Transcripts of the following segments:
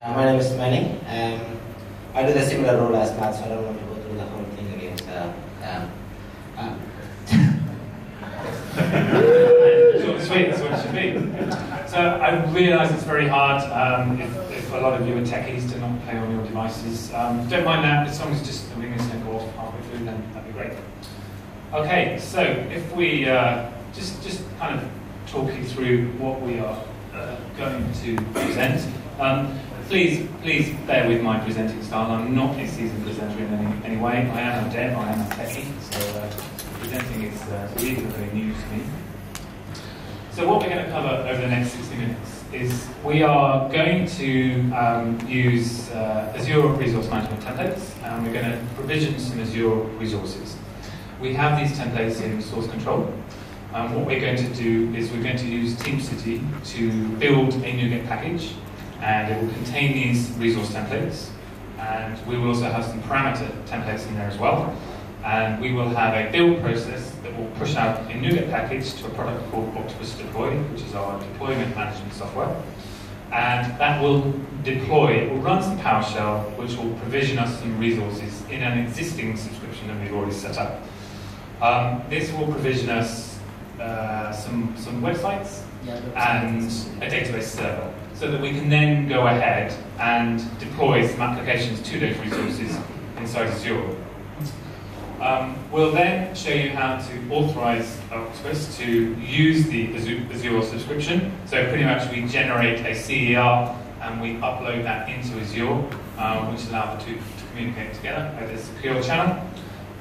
My name is Manny. I do the similar role as Matt, so I don't want to go through the whole thing again. Short and sweet, that's what it should be. So I realise it's very hard if a lot of you are techies to not play on your devices. Don't mind that, as long as just the ring is going to go off halfway through, then that'd be great. Okay, so if we just kind of talk you through what we are going to present. Please bear with my presenting style. I'm not a seasoned presenter in any way. I am a dev, I am a techie, so presenting is really very new to me. So what we're going to cover over the next 60 minutes is we are going to use Azure resource management templates, and we're going to provision some Azure resources. We have these templates in source control. What we're going to do is we're going to use TeamCity to build a NuGet package, and it will contain these resource templates, and we will also have some parameter templates in there as well, and we will have a build process that will push out a NuGet package to a product called Octopus Deploy, which is our deployment management software, and that will deploy, it will run some PowerShell, which will provision us some resources in an existing subscription that we've already set up. This will provision us some websites and a database server, so that we can then go ahead and deploy some applications to those resources inside Azure. We'll then show you how to authorize Octopus to use the Azure subscription. So pretty much we generate a CER and we upload that into Azure, which allows the two to communicate together over a secure channel.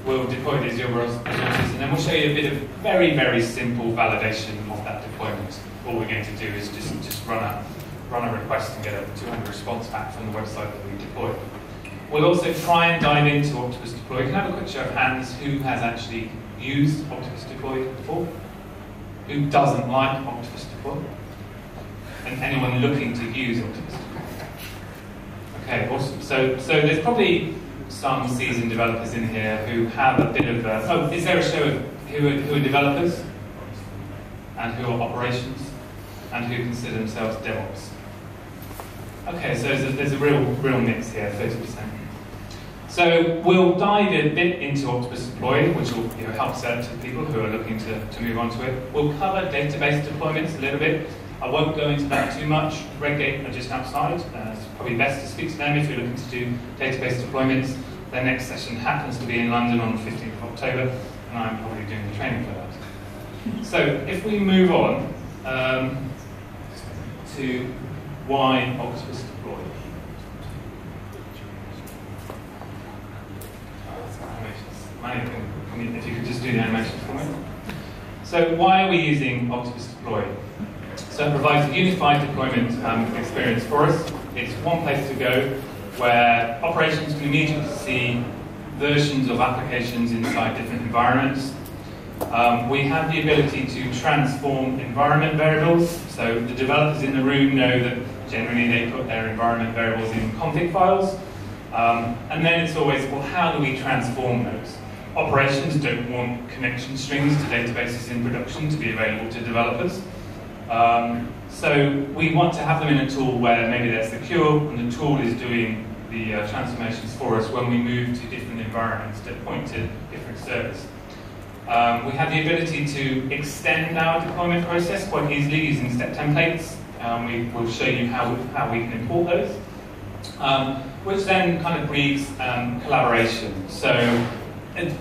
We'll deploy the Azure resources, and then we'll show you a bit of very, very simple validation of that deployment. All we're going to do is just run a request and get a 200 response back from the website that we deployed. We'll also try and dive into Octopus Deploy. Can I have a quick show of hands who has actually used Octopus Deploy before? Who doesn't like Octopus Deploy? And anyone looking to use Octopus Deploy? Okay, awesome. So there's probably some seasoned developers in here who have a bit of is there a show of who are developers and who are operations and who consider themselves DevOps? Okay, so there's a real mix here, 30%. So we'll dive a bit into Octopus Deploy, which will help certain people who are looking to move on to it. We'll cover database deployments a little bit. I won't go into that too much. Redgate are just outside. It's probably best to speak to them if you're looking to do database deployments. Their next session happens to be in London on the 15th of October, and I'm probably doing the training for that. So if we move on to why Octopus Deploy. If you could just do the animations for me. So why are we using Octopus Deploy? So it provides a unified deployment experience for us. It's one place to go where operations can immediately see versions of applications inside different environments. We have the ability to transform environment variables. So the developers in the room know that generally they put their environment variables in config files. And then it's always, well, how do we transform those? Operations don't want connection strings to databases in production to be available to developers. So we want to have them in a tool where maybe they're secure and the tool is doing the transformations for us when we move to different environments that point to different servers. We have the ability to extend our deployment process quite easily using step templates. We will show you how we can import those, which then kind of breeds collaboration. So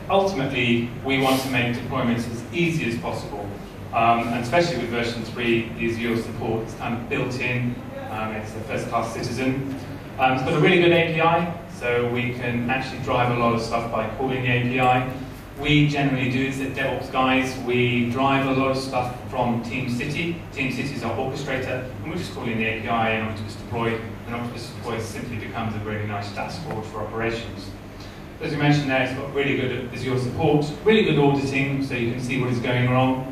ultimately, we want to make deployments as easy as possible. And especially with version 3, the Azure support is kind of built in. It's a first-class citizen. It's got a really good API, so we can actually drive a lot of stuff by calling the API. We generally do this at DevOpsGuys. We drive a lot of stuff from TeamCity. TeamCity is our orchestrator, and we're just calling the API in Octopus Deploy, and Octopus Deploy simply becomes a really nice dashboard for operations. As we mentioned there, it's got really good Azure support, really good auditing, so you can see what is going wrong.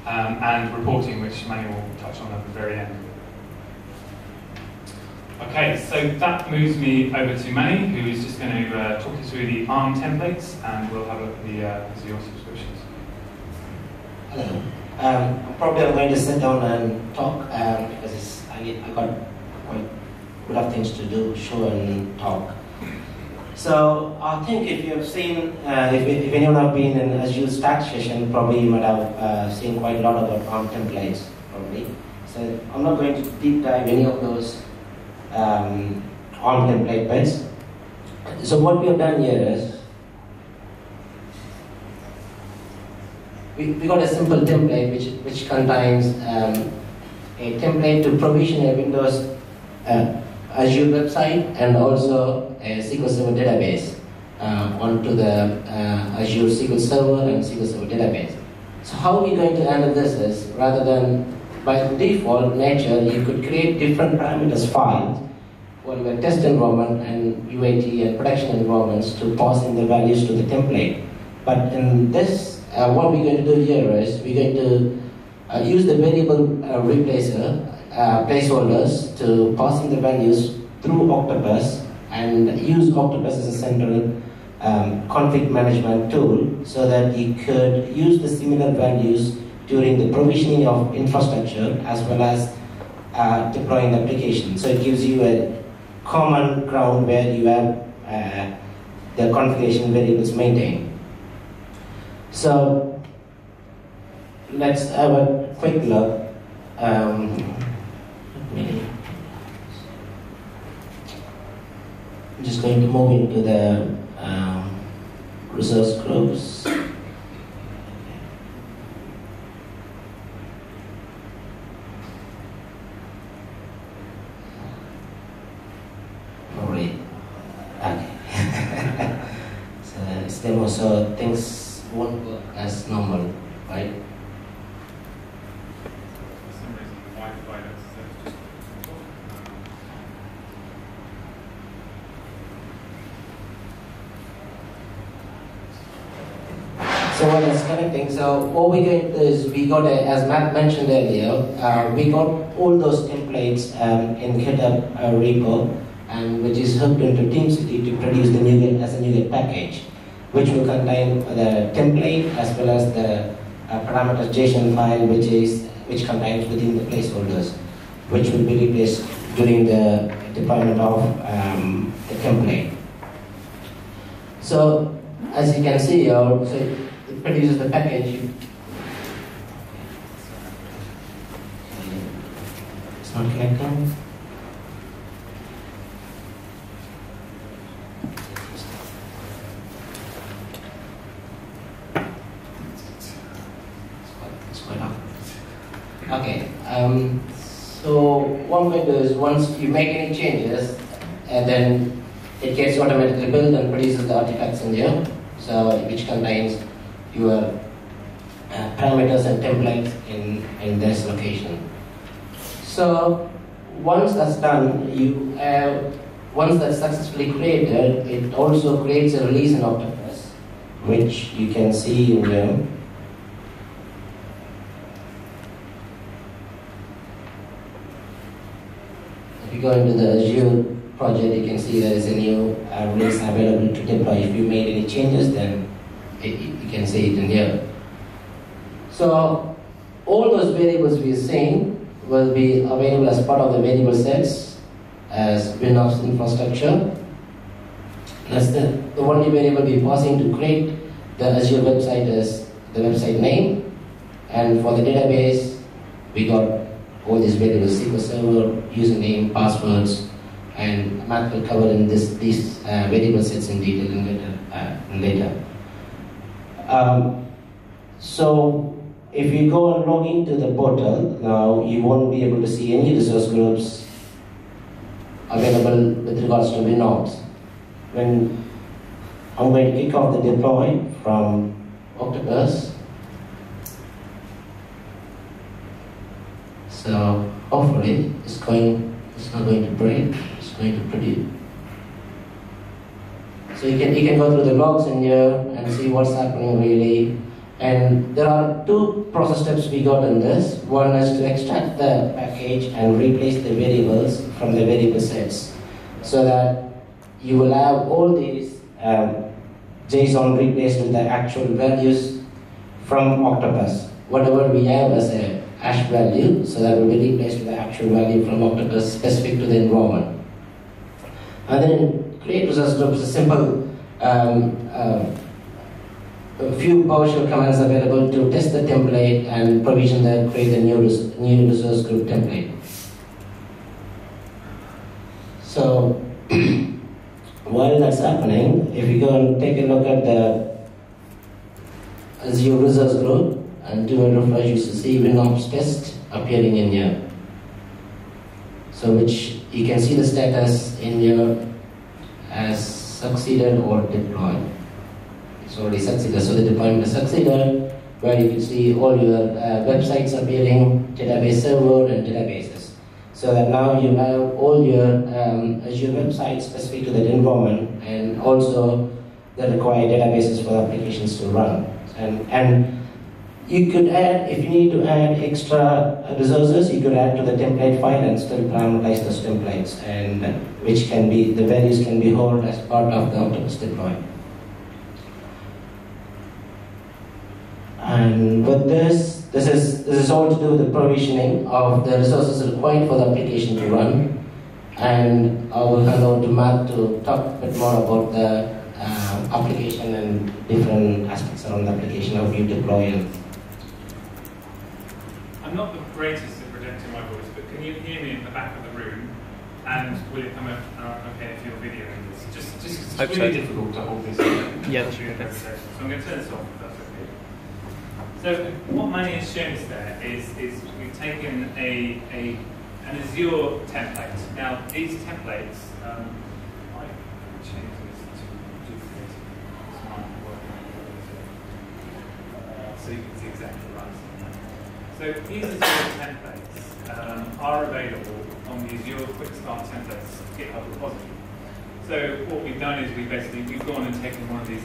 And reporting, which Manny will touch on at the very end. Okay, so that moves me over to Manny, who is just going to talk you through the ARM templates, and we'll have a look at the Azure subscriptions. Hello. Probably I'm going to sit down and talk because I got quite a lot of things to do, show and talk. So I think if you have seen, if anyone have been in Azure Stack session, probably you might have seen quite a lot about ARM templates, probably. So I'm not going to deep dive any of those ARM template bits. So what we have done here is, we got a simple template which contains a template to provision a Windows Azure website and also a SQL Server database onto the Azure SQL Server and SQL Server database. So how we're going to handle this is, rather than by default nature, you could create different parameters files for your test environment and UAT and production environments to pass in the values to the template. But in this, what we're going to do here is we're going to use the variable replacer placeholders to pass in the values through Octopus and use Octopus as a central config management tool so that you could use the similar values during the provisioning of infrastructure as well as deploying the application. So it gives you a common ground where you have the configuration variables maintained. So let's have a quick look. I'm just going to move into the resource groups. Alright. Okay. So it's demo, so things won't work as normal, right? For some reason, Wi-Fi does So while it's connecting, so what we're going to do is we got, as Matt mentioned earlier, we got all those templates in GitHub repo, and which is hooked into TeamCity to produce the NuGet as a NuGet package, which will contain the template as well as the parameters JSON file, which contains within the placeholders, which will be replaced during the deployment of the template. So as you can see here, so it produces the package. It's not connecting. Okay, so what I'm going to do is once you make any changes, and then it gets automatically built and produces the artifacts in there, so which contains your parameters and templates in this location. So once that's done, once that's successfully created, it also creates a release in Octopus, which you can see in here. If you go into the Azure project, you can see there is a new release available to deploy. If you made any changes, then you can see it in here. So all those variables we're seeing will be available as part of the variable sets as WinOps infrastructure. That's the only variable we're passing to create the Azure website is the website name, and for the database, we got all these variables: SQL Server, username, passwords, and Matt will cover in these variable sets in detail later. So if you go and log into the portal, now you won't be able to see any resource groups available with regards to WinOps. When I'm going to kick off the deploy from Octopus, so hopefully it's not going to break, it's going to produce. So you can go through the logs in here and see what's happening really. And there are two process steps we got in this. One is to extract the package and replace the variables from the variable sets, so that you will have all these JSON replaced with the actual values from Octopus. Whatever we have as a hash value, so that will be replaced with the actual value from Octopus specific to the environment. And then create resource groups is a simple a few PowerShell commands available to test the template and provision that create a new resource group template. So while that's happening, if you go and take a look at the Azure resource group and do a refresh, you should see WinOps test appearing in here. So which you can see the status in here as succeeded or deployed. It's already succeeded, so the deployment is succeeded, where you can see all your websites appearing, database server and databases. So that now you have all your Azure websites specific to that environment, and also the required databases for the applications to run. And you could add, if you need to add extra resources, you could add to the template file and still parameterize those templates, and which can be, the values can be held as part of the Octopus Deploy. And with this is all to do with the provisioning of the resources required for the application to run. And I will hand over to Matt to talk a bit more about the application and different aspects around the application, how you deploy it. I'm not the greatest at projecting my voice, but can you hear me in the back of the room? And will it come up okay if you're videoing this? Just it's really difficult to hold this. Yeah, that's really okay. So I'm going to turn this off if that's okay. So what Manny has shown us there is we've taken an Azure template. Now these templates, I change this to duplicate. This might work. So you can see exactly right. So these Azure templates are available on the Azure Quick Start Templates GitHub repository. So what we've done is we've gone and taken one of these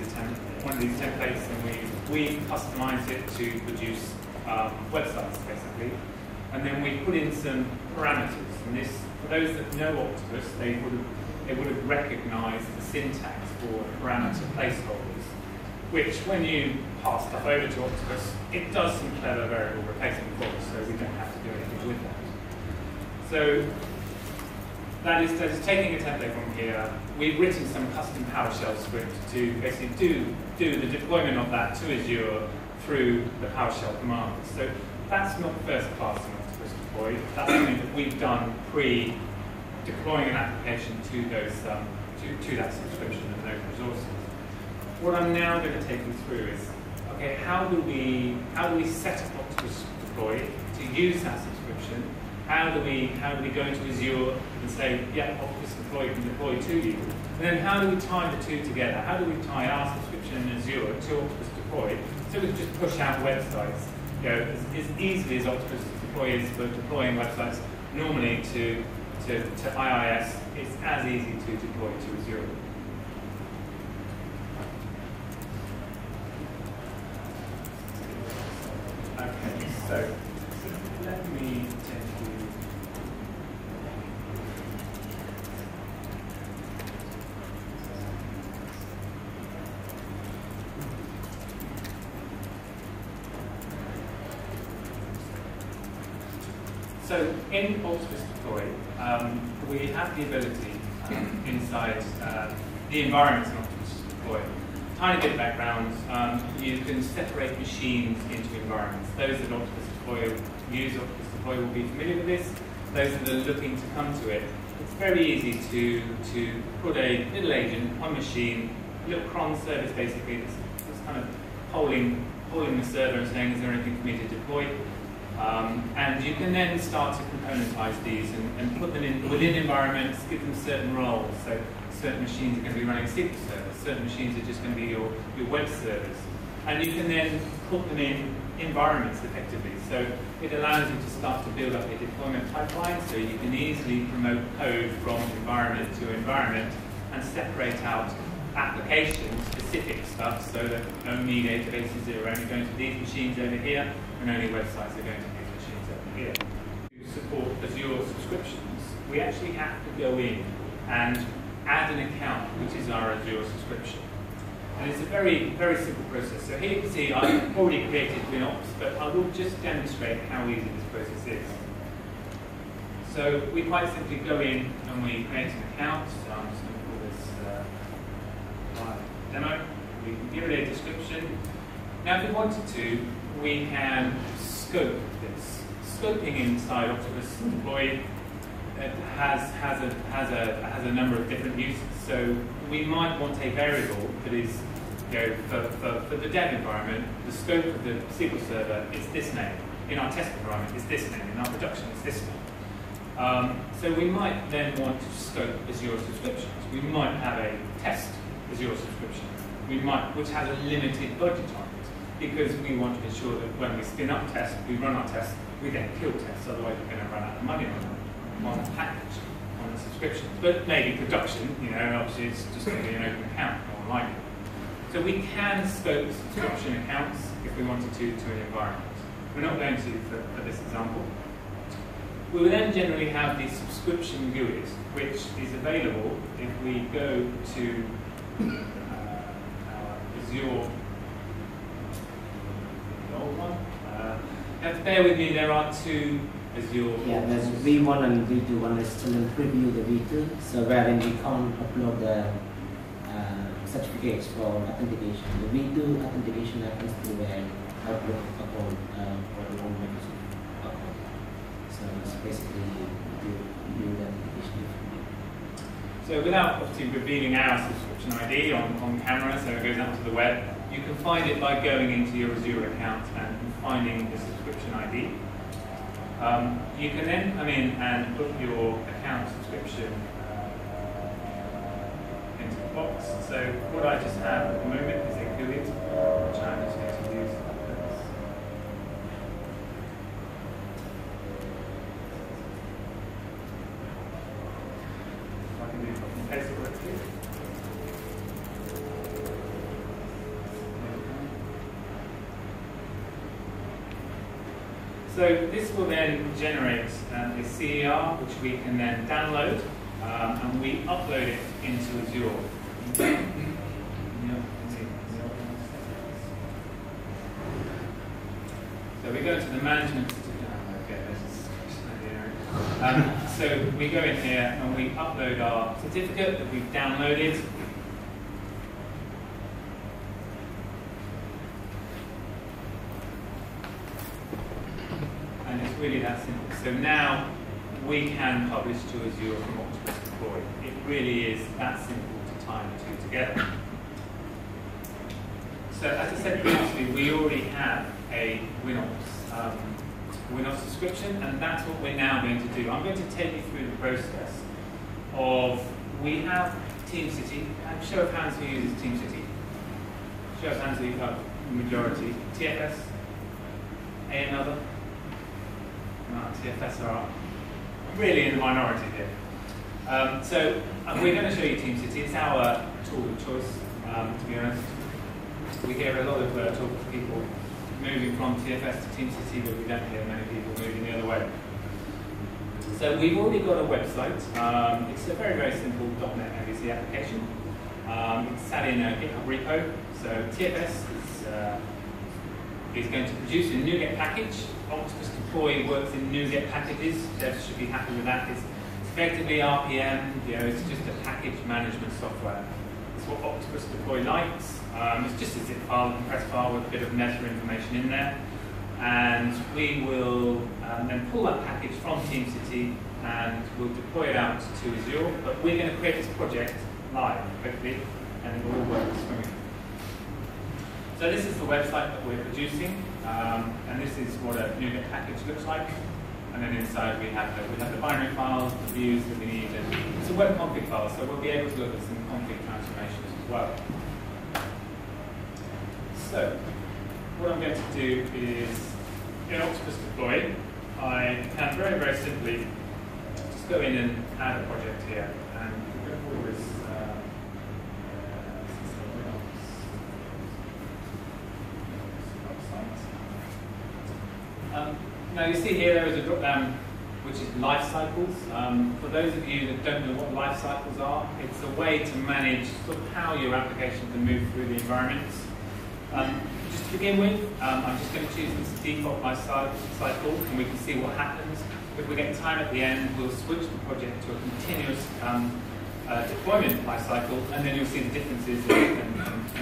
templates and we customized it to produce websites basically, and then we put in some parameters. And this, for those that know Octopus, they would have recognised the syntax for parameter placeholders, which when you pass stuff over to Octopus, it does some clever variable replacement for us, so we don't have to do anything with that. So that is taking a template from here. We've written some custom PowerShell script to basically do the deployment of that to Azure through the PowerShell commands. So that's not first class in Octopus Deploy. That's something that we've done pre-deploying an application to those to that subscription and those resources. What I'm now going to take you through is, okay, how do we set up Octopus Deploy to use that subscription? How do we go into Azure and say, yeah, Octopus Deploy can deploy to you? And then how do we tie the two together? How do we tie our subscription in Azure to Octopus Deploy so we can just push out websites, you know, as easily as Octopus Deploy is for deploying websites normally to IIS, it's as easy to deploy to Azure. Okay, so let me take you. So in Octopus Deploy, we have the ability inside the environments in Octopus Deploy. Tiny bit of background, you can separate machines into environments. Those that Octopus Deploy use Octopus Deploy will be familiar with this. Those that are looking to come to it, it's very easy to put a little agent on a machine, a little cron service basically that's kind of polling the server and saying, is there anything for me to deploy? And you can then start to componentize these and put them in within environments, give them certain roles. So certain machines are going to be running SQL servers, certain machines are just going to be your web servers. And you can then put them in environments effectively. So it allows you to start to build up a deployment pipeline, so you can easily promote code from environment to environment and separate out application-specific stuff, so that only databases are only going to these machines over here, and only websites are going to these machines over here. To support Azure subscriptions, we actually have to go in and add an account, which is our Azure subscription. And it's a very, very simple process. So here you can see I've already created WinOps, but I will just demonstrate how easy this process is. So we quite simply go in and we create an account. So I'm just going to call this demo. We can give it a description. Now if we wanted to, we can scope this. Scoping inside Octopus Deploy has a number of different uses. So we might want a variable that is, for the dev environment, the scope of the SQL server is this name. In our test environment, it's this name. In our production, it's this name. So we might then want to scope Azure subscriptions. We might have a test Azure subscription, which has a limited budget on it, because we want to ensure that when we spin up tests, we run our tests, we then kill tests. Otherwise, we're going to run out of money on the package, on the subscriptions. But maybe production, obviously it's just going to be an open account, more likely. So we can scope subscription accounts if we wanted to an environment. We're not going to for this example. We will then generally have the subscription GUIs, which is available if we go to our Azure, the old one. You have to bear with me, there are two Azure. Yeah, there's V1 and V2. One is still in preview, the V2, so wherein we can't upload the certificates for authentication. The V2 authentication happens through an Outlook account for the home Microsoft account. So it's basically do the authentication differently. So without obviously revealing our subscription ID on camera, so it goes out to the web, you can find it by going into your Azure account and finding the subscription ID. You can then come in and put your account subscription into the box. So what I just have at the moment is a GUID, which I'm just going to use. If I can do copy and paste it right here. So this will then generate a CER, which we can then download, and we upload it into Azure. So we go to the management. So we go in here and we upload our certificate that we've downloaded. And it's really that simple. So now we can publish to Azure from Octopus Deploy. It really is that simple to tie the two together. So as I said previously, we already have a WinOps subscription, and that's what we're now going to do. I'm going to take you through the process of, we have TeamCity. Show of hands who uses TeamCity. Show of hands who you have majority. TFS? Another? No, TFS are really in the minority here. So we're going to show you TeamCity. It's our tool of choice, to be honest. We hear a lot of talk of people moving from TFS to TeamCity, but we don't hear many people moving the other way. So we've already got a website. It's a very, very simple .NET MVC application. It's sat in a GitHub repo. So TFS is going to produce a NuGet package. Octopus Deploy works in NuGet packages. Devs should be happy with that. It's effectively RPM. It's just a package management software. It's what Octopus Deploy likes. It's just a zip file, a compressed file with a bit of meta information in there. And we will then pull that package from TeamCity and we'll deploy it out to Azure. But we're going to create this project live, quickly, and it will all work swimmingly. So this is the website that we're producing, and this is what a NuGet package looks like. And then inside we have the binary files, the views that we need, and it's a web config file, so we'll be able to look at some config transformations as well. So what I'm going to do is, in Octopus Deploy, I can very, very simply just go in and add a project here, and we'll go forward with now you see here there is a drop-down which is life cycles. For those of you that don't know what life cycles are, it's a way to manage sort of how your application can move through the environments. Just to begin with, I'm just going to choose this default life cycle, and we can see what happens. If we get time at the end, we'll switch the project to a continuous deployment life cycle, and then you'll see the differences and